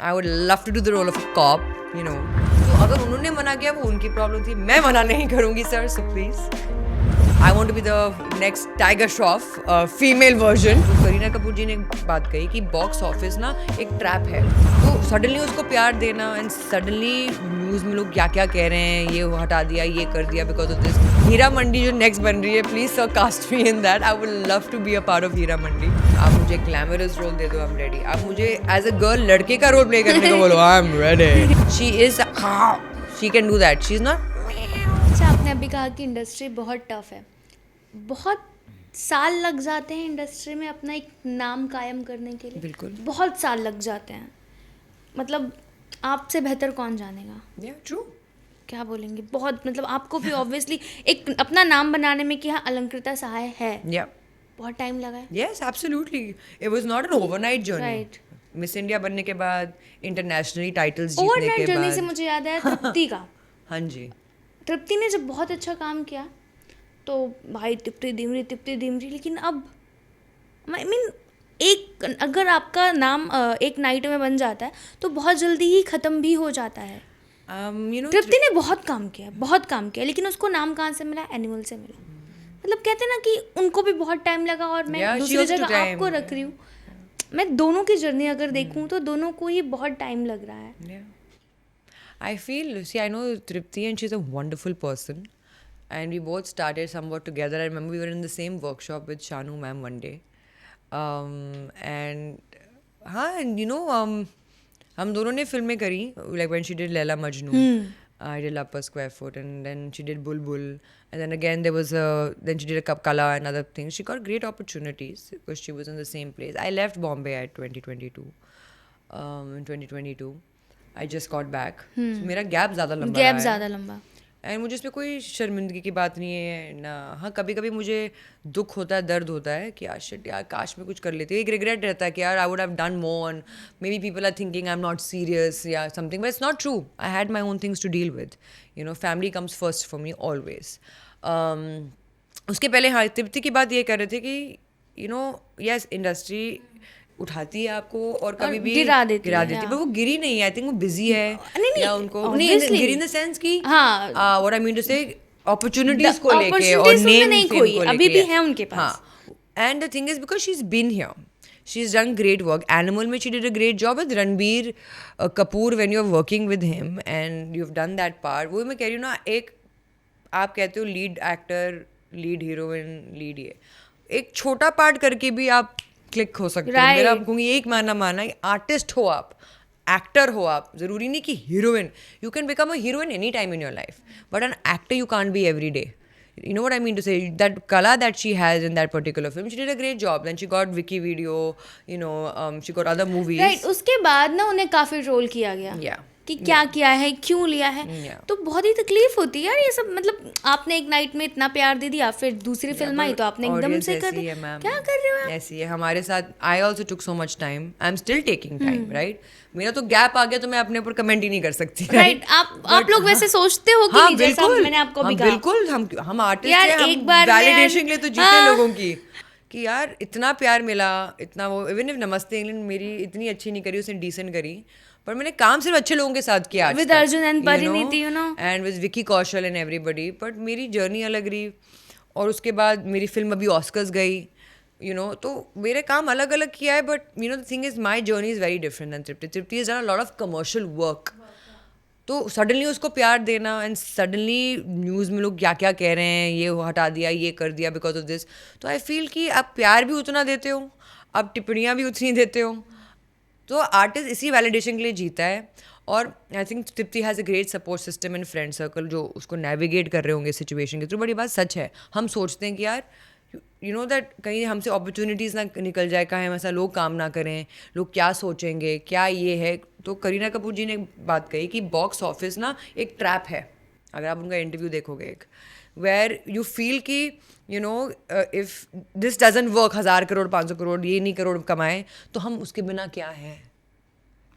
I would love to do the role of a cop, you know. तो अगर उन्होंने मना किया वो उनकी प्रॉब्लम थी, मैं मना नहीं करूँगी sir, so please. I want to be the next Tiger Shroff, female version. तो करीना कपूर जी ने एक बात कही कि बॉक्स ऑफिस ना एक ट्रैप है, तो सडनली उसको प्यार देना एंड सडनली न्यूज़ में लोग क्या क्या कह रहे हैं, ये हटा दिया, ये कर दिया because of this. Heera Mandi जो नेक्स्ट बन रही है, please sir cast me in that. I would love to be a part of Heera Mandi. आप मुझे ग्लैमरस रोल दे दो, आई एम रेडी. आप मुझे एज अ गर्ल लड़के का रोल प्ले करने को बोलो, I am ready. She is, she can do that. She is not. अच्छा, आपने अभी कहा कि इंडस्ट्री बहुत टफ है, बहुत साल लग जाते हैं इंडस्ट्री में अपना एक नाम कायम करने के लिए. बिल्कुल. बहुत साल लग जाते हैं. मतलब आपसे बेहतर कौन जानेगा. ट्रू. क्या बोलेंगे. बहुत मतलब आपको भी ऑब्वियसली एक अपना नाम बनाने में कि हाँ अलंकृता सहाय है, बहुत टाइम लगा है. Yes, absolutely. It was not an overnight journey. Right. Miss India बनने के बाद, इंटरनेशनली टाइटल्स जीतने ओवरनाइट के जर्नी से बाद. मुझे याद आया तृप्ति का. हाँ जी. तृप्ति ने जब बहुत अच्छा काम किया तो भाई तृप्ति धीमरी. लेकिन अब आई मीन एक अगर आपका नाम एक नाइट में बन जाता है तो बहुत जल्दी ही ख़त्म भी हो जाता है. You know, तृप्ति ने बहुत काम किया, लेकिन उसको नाम कहाँ से मिला. एनिमल से मिला. मतलब कहते हैं ना कि उनको भी बहुत टाइम लगा और मैं Yeah, she दूसरी also जगह time. आपको रख रही हूँ. मैं दोनों की जर्नी अगर देखूँ तो दोनों को ही बहुत टाइम लग रहा है. yeah. I feel, see, I know Tripti and she's a wonderful person. And we both started somewhat together. I remember we were in the same workshop with Shanu ma'am one day. And you know, हम दोनों ने फिल्में करी, like when she did Laila Majnu, I did Upper Square Foot, and then she did Bulbul, and then again then she did a Kala and other things. She got great opportunities because she was in the same place. I left Bombay at 2022. In 2022, I just got back. So मेरा gap ज़्यादा लंबा. And मुझे इसमें कोई शर्मिंदगी की बात नहीं है ना. हाँ, कभी कभी मुझे दुख होता है, दर्द होता है कि यार शिट यार काश में कुछ कर लेती. एक रिग्रेट रहता है कि यार I would have done more and maybe people are thinking I am not serious या something, but it's not true. I had my own things to deal with. You know, family comes first for me always. उसके पहले हाँ, तृप्ति की बात ये कर रहे थे कि यू नो यस, इंडस्ट्री उठाती है आपको और कभी भी गिरा देती है. पर वो गिरी नहीं है. आई थिंक वो बिजी है नहीं, या उनको obviously. Giri in the sense कि हाँ, व्हाट आई मीन टू से अपॉर्चुनिटीज को लेके और opportunities नेम उनमें नहीं खोई, अभी भी है उनके पास. हाँ, and the thing is because she is been here, she is done great work. Animal में she did a great job with Ranbir Kapoor when you are working with him and you have done that part. वो मैं कह रही हूँ ना, एक आप कहते हो lead actor, lead heroine, lead ये एक छोटा पार्ट करके भी आप क्लिक हो सकते हो. मेरा कहूँगी एक माना आर्टिस्ट हो आप, एक्टर हो आप, ज़रूरी नहीं कि heroine. You can become a heroine any time in your life, but an actor you can't be every day. You know what I mean to say? That kala that she has in that particular film, she did a great job. Then she got Vicky Video, you know, she got other movies. Right. उसके बाद ना उन्हें काफ़ी troll किया गया. Yeah. कि क्या किया है, क्यों लिया है. तो बहुत ही तकलीफ होती है यार ये सब. मतलब आपने एक नाइट में इतना प्यार दे दिया, फिर दूसरी फिल्म आई तो आपने एकदम से कर दिया. क्या कर रहे हो आप? ऐसी है हमारे साथ. I also took so much time. I am still taking time, right. मेरा तो गैप आ गया तो मैं अपने ऊपर कमेंट ही नहीं कर सकती. राइट. आप लोग वैसे सोचते हो कि नहीं, जैसा मैंने आपको भी कहा. बिल्कुल. हम आर्टिस्ट हैं, हम वैलिडेशन के लिए तो जीते लोगों की कि यार इतना प्यार मिला, इतना वो. इवन इफ नमस्ते इंग्लैंड मेरी इतनी अच्छी नहीं करी, उसने डिसेंट करी, पर मैंने काम सिर्फ अच्छे लोगों के साथ किया. With Arjun and Parineeti, you know, and with Vicky Kaushal and everybody. But मेरी जर्नी अलग रही और उसके बाद मेरी फिल्म अभी ऑस्कर्स गई, यू नो. तो मेरे काम अलग अलग किया है, but you know the thing is my journey is very different than Tripti. Tripti is done a lot of commercial work. तो सडनली उसको प्यार देना एंड सडनली न्यूज़ में लोग क्या क्या कह रहे हैं, ये हटा दिया, ये कर दिया बिकॉज ऑफ दिस. तो आई फील कि आप प्यार भी उतना देते हो, आप टिप्पणियाँ भी उतनी देते हो. तो आर्टिस्ट इसी वैलिडेशन के लिए जीता है. और I think Tripti has a great support system and friend circle जो उसको नेविगेट कर रहे होंगे सिचुएशन के थ्रू. बड़ी बात सच है. हम सोचते हैं कि यार यू नो दैट कहीं हमसे अपॉर्चुनिटीज़ ना निकल जाए, कहीं ऐसा लोग काम ना करें, लोग क्या सोचेंगे, क्या ये है. तो करीना कपूर जी ने एक बात कही कि बॉक्स ऑफिस ना एक ट्रैप है. अगर आप उनका इंटरव्यू देखोगे, एक वेयर यू फील कि you know if this doesn't work, 1000 crore 500 crore ये नहीं करोड़ कमाए तो हम उसके बिना क्या है.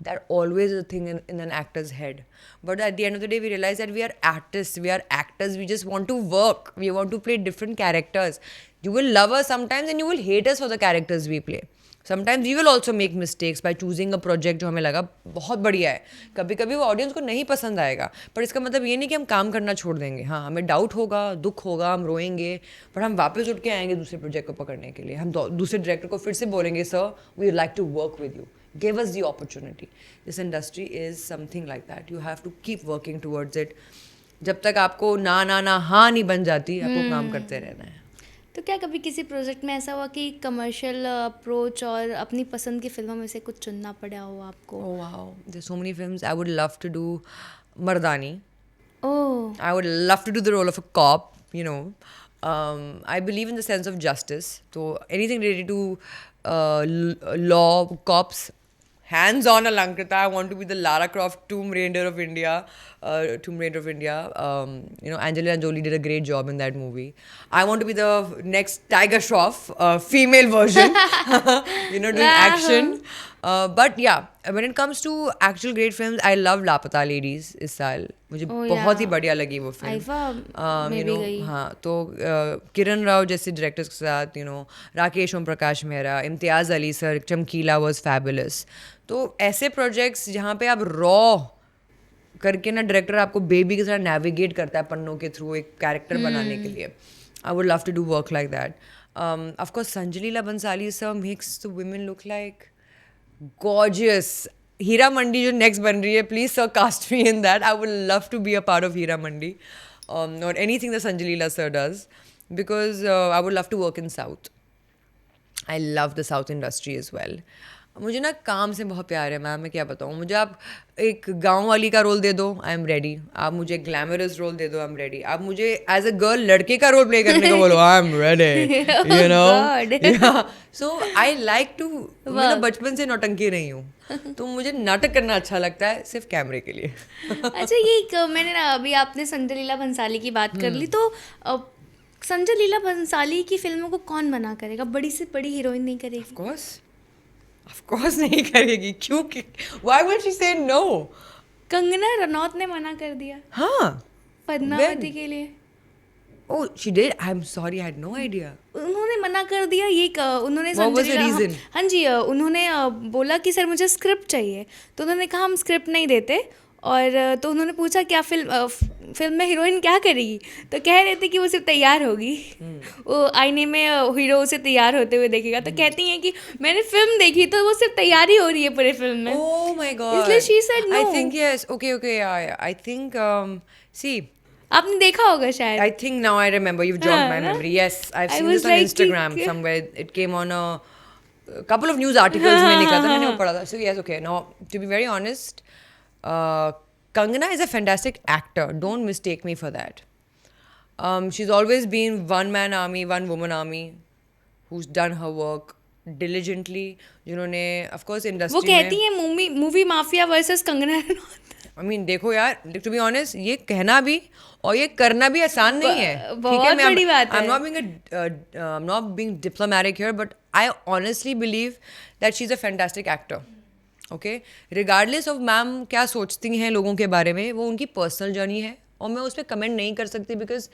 That always a thing in an actor's head. But at the end of the day, we realize that we are artists, we are actors, we just want to work. We want to play different characters. You will love us sometimes and you will hate us for the characters we play. Sometimes we will also make mistakes by choosing a project जो हमें लगा बहुत बढ़िया है. कभी कभी वो audience को नहीं पसंद आएगा, पर इसका मतलब ये नहीं कि हम काम करना छोड़ देंगे. हाँ, हमें डाउट होगा, दुख होगा, हम रोएंगे, पर हम वापस उठ के आएंगे दूसरे प्रोजेक्ट को पकड़ने के लिए. हम दूसरे डायरेक्टर को फिर से बोलेंगे, sir we would like to work with you, give us the opportunity. This industry is something like that. You have to keep working towards it. जब तक आपको ना ना ना हाँ नहीं बन जाती, आपको काम करते रहना है. तो क्या कभी किसी प्रोजेक्ट में ऐसा हुआ कि कमर्शियल अप्रोच और अपनी पसंद की फिल्मों में से कुछ चुनना पड़ा हो आपको? Oh wow, there's so many films. I would love to do Mardani. Oh, I would love to do the role of a cop, you know. I believe in the sense of justice. So anything related to law, cops, hands-on Alankrita. I want to be the Lara Croft Tomb Raider of India. Angelina Jolie did a great job in that movie. I want to be the next Tiger Shroff, female version. Doing action. But yeah, when it comes to actual great films, I love Lapata Ladies इस साल. मुझे बहुत ही बढ़िया लगी वो film. IIFA में भी गई. हाँ, तो किरण राव जैसे डायरेक्टर्स के साथ राकेश ओम प्रकाश मेहरा, इम्तियाज़ अली सर, चमकीला वाज फैबुलस. तो ऐसे प्रोजेक्ट्स जहाँ पे आप रॉ करके ना डायरेक्टर आपको बेबी की तरह नेविगेट करता है पन्नों के थ्रू एक कैरेक्टर बनाने के लिए. I would love to do work like that. Of course Sanjay Leela Bhansali sir makes the women look like gorgeous. Heera Mandi जो नेक्स्ट बन रही है, please sir cast me in that. I would love to be a part of Heera Mandi और anything that Sanjay Leela sir does, because I would love to work in south. I love the south industry as well. मुझे ना काम से बहुत प्यार है ma'am. मैं क्या बताऊँ, मुझे आप एक गांव वाली का रोल दे दो, आई एम रेडी. आप मुझे ग्लैमरस रोल दे दो, आई एम रेडी. आप मुझे एज अ गर्ल लड़के का रोल प्ले करने को बोलो, I am ready. You know, so I like to. मैं बचपन से नौटंकी रही हूँ, तो मुझे नाटक करना अच्छा लगता है सिर्फ कैमरे के लिए. अच्छा, ये मैंने ना अभी आपने संजय लीला भंसाली की बात कर ली, तो संजय लीला भंसाली की फिल्मों को कौन मना करेगा? बड़ी से बड़ी हीरोइन नहीं करेगी? Of course नहीं करेगी. क्यों? Why would she say no? Kangana Ranaut ने मना कर दिया. हाँ, पद्मावती के लिए. Oh, she did. I'm sorry, I had no idea. उन्होंने मना कर दिया. उन्होंने What was the reason? हाँ जी, उन्होंने बोला कि सर मुझे स्क्रिप्ट चाहिए. तो उन्होंने कहा हम स्क्रिप्ट नहीं देते. और तो उन्होंने पूछा क्या फिल्म में हीरोइन क्या करेगी? तो कह रहे थे कि वो सिर्फ तैयार होगी. वो आईने में हीरो उसे तैयार होते हुए देखेगा. तो कहती हैं कि मैंने फिल्म देखी तो वो सिर्फ तैयारी हो रही है पूरे फिल्म में. Oh my God. इसलिए she said no. I think yes. Okay. I think see. आपने देखा होगा शायद. I think now I remember. You've jogged my memory. Yes, I've seen this on Instagram somewhere. It came on a couple of news articles में निकला था, मैंने वो पढ़ा था. So yes, okay. Now to be very honest, Kangana is a fantastic actor. Don't mistake me for that. She's always been one man army, one woman army, who's done her work diligently. जिन्होंने of course industry वो कहती है movie mafia versus Kangana Ranaut. I mean, देखो यार, to be honest, ये कहना भी और ये करना भी आसान नहीं है. बहुत बड़ी बात है. I'm not being diplomatic here, but I honestly believe that she's a fantastic actor. Okay, regardless of ma'am क्या सोचती हैं लोगों के बारे में, वो उनकी पर्सनल जर्नी है और मैं उस पर कमेंट नहीं कर सकती, because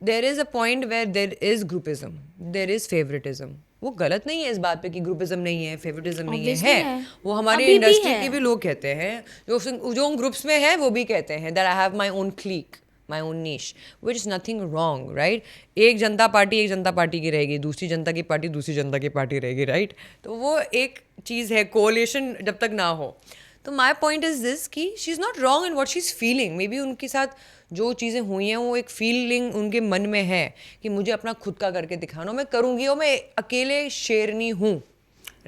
there is a point where there is groupism, there is favouritism. वो गलत नहीं है इस बात पे कि ग्रुपिज्म नहीं है, फेवरेटिज्म नहीं है. वो हमारे इंडस्ट्री के भी लोग कहते हैं, जो उन ग्रुप्स में है वो भी कहते हैं that I have my own click, my own niche, which is nothing wrong, right. एक जनता पार्टी की रहेगी, दूसरी जनता की पार्टी दूसरी जनता की पार्टी रहेगी, राइट. तो वो एक चीज़ है, कोलिशन जब तक ना हो. तो माई पॉइंट इज़ दिस कि she is not wrong in what she is feeling. May be उनके साथ जो चीज़ें हुई हैं वो एक फीलिंग उनके मन में है कि मुझे अपना खुद का करके दिखाना, मैं करूँगी और मैं अकेले शेरनी हूँ,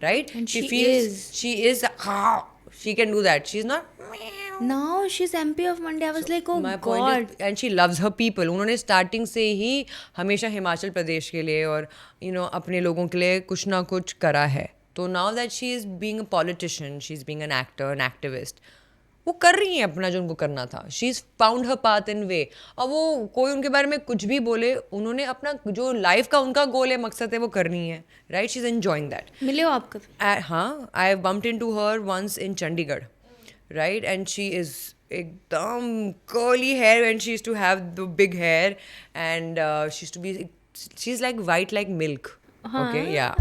right. She feels she is, she can do that. She's not. Now she's MP of Monday. I was like, oh my God. Point is, and she loves her people. उन्होंने स्टार्टिंग से ही हमेशा हिमाचल प्रदेश के लिए और अपने लोगों के लिए कुछ ना कुछ करा है. तो now that she is being a politician, she's being an actor, an activist, वो कर रही हैं अपना जो उनको करना था. She's found her path and way. अब वो कोई उनके बारे में कुछ भी बोले, उन्होंने अपना जो लाइफ का उनका गोल है, मकसद है, वो करनी है, right? She's enjoying that. मिले हो आप कभी? हाँ, I bumped into her once in Chandigarh, right? And she is एकदम curly hair, and she used to have the big hair, and she used to be, she's like white like milk. Okay, yeah.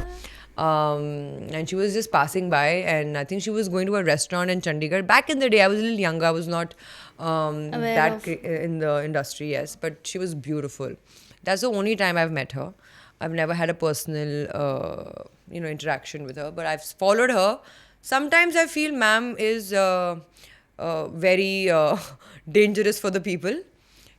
And she was just passing by, and I think she was going to a restaurant in Chandigarh. Back in the day, I was a little younger. I was not Aware that of. in the industry, yes, but she was beautiful. That's the only time I've met her. I've never had a personal, interaction with her, but I've followed her. Sometimes I feel ma'am is very dangerous for the people.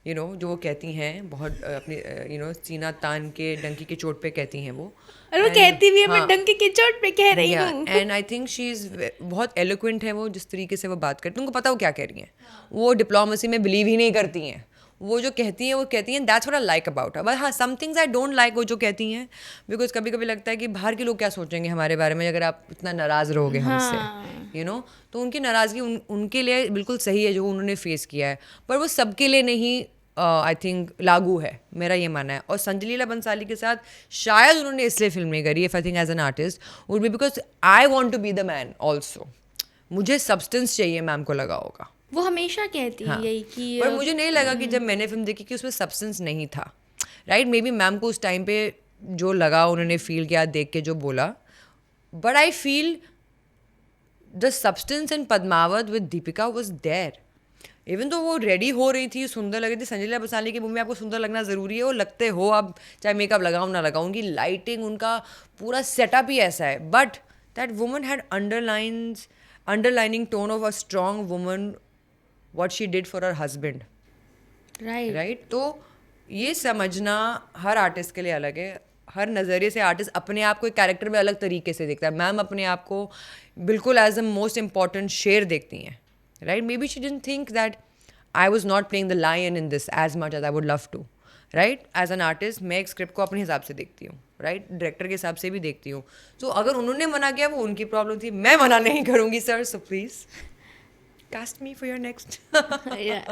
जो वो कहती हैं बहुत अपने सीना तान के डंकी के चोट पे कहती हैं वो. और वो And, कहती भी है मैं हाँ, डंके की चोट पे कह रही yeah, हूँ. and I think she is बहुत eloquent है वो, जिस तरीके से वो बात करती है. उनको पता वो क्या कह रही हैं. वो डिप्लोमेसी में बिलीव ही नहीं करती हैं. वो जो कहती हैं वो कहती हैं. That's what I like about her. But हाँ, some things I don't like वो जो कहती हैं, बिकॉज कभी कभी लगता है कि बाहर के लोग क्या सोचेंगे हमारे बारे में अगर आप इतना नाराज़ रहोगे हमसे. तो उनकी नाराज़गी उनके लिए बिल्कुल सही है जो उन्होंने फेस किया है, पर वो सबके लिए नहीं आई थिंक लागू है, मेरा ये मानना है. और संजय लीला बंसाली के साथ शायद उन्होंने इसलिए फिल्म नहीं करी, if I think as an artist would be because I want to be the man also. मुझे सब्सटेंस चाहिए, मैम को लगा होगा. वो हमेशा कहती है यही कि पर मुझे नहीं लगा कि जब मैंने फिल्म देखी कि उसमें सब्सटेंस नहीं था. राइट, मे बी मैम को उस टाइम पे जो लगा, उन्होंने फील किया देख के जो बोला. But I feel the substance in Padmaavat with Deepika was there. Even though वो रेडी हो रही थी, सुंदर लग रही थी. संजय लीला बंसाली की मूवी में आपको सुंदर लगना ज़रूरी है, वो लगते हो आप, चाहे मेकअप लगाऊं ना लगाऊं. उनकी लाइटिंग, उनका पूरा सेटअप ही ऐसा है. But that woman had underlining tone of a strong woman, what she did for her husband. Right. तो ये समझना हर आर्टिस्ट के लिए अलग है. हर नज़रिए से आर्टिस्ट अपने आप को एक कैरेक्टर में अलग तरीके से देखता है. मैम अपने आप को बिल्कुल as the most important share देखती हैं. Right, maybe she didn't think that I was not playing the lion in this as much as I would love to. Right, as an artist मैं एक script को अपने हिसाब से देखती हूँ. राइट, डायरेक्टर के हिसाब से भी देखती हूँ. तो अगर उन्होंने मना किया वो उनकी प्रॉब्लम थी, मैं मना नहीं करूँगी sir. So please cast me for your next. Yeah.